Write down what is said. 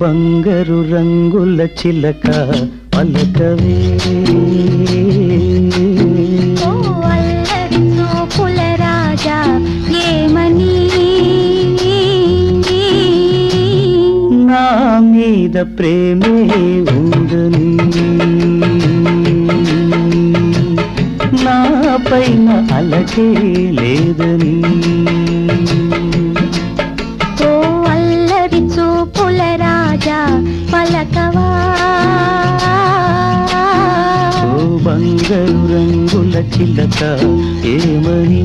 బంగారు రంగుల చిలక పలకవే, ఓ అల్లరి చూపుల రాజా ఏమని, నా మీద ప్రేమే ఉందని, నా పైన అలకే లేదని. ఓ అల్లరి చూపుల రాజా పలకవా, ఓ బంగారు రంగుల చిలక ఏమని.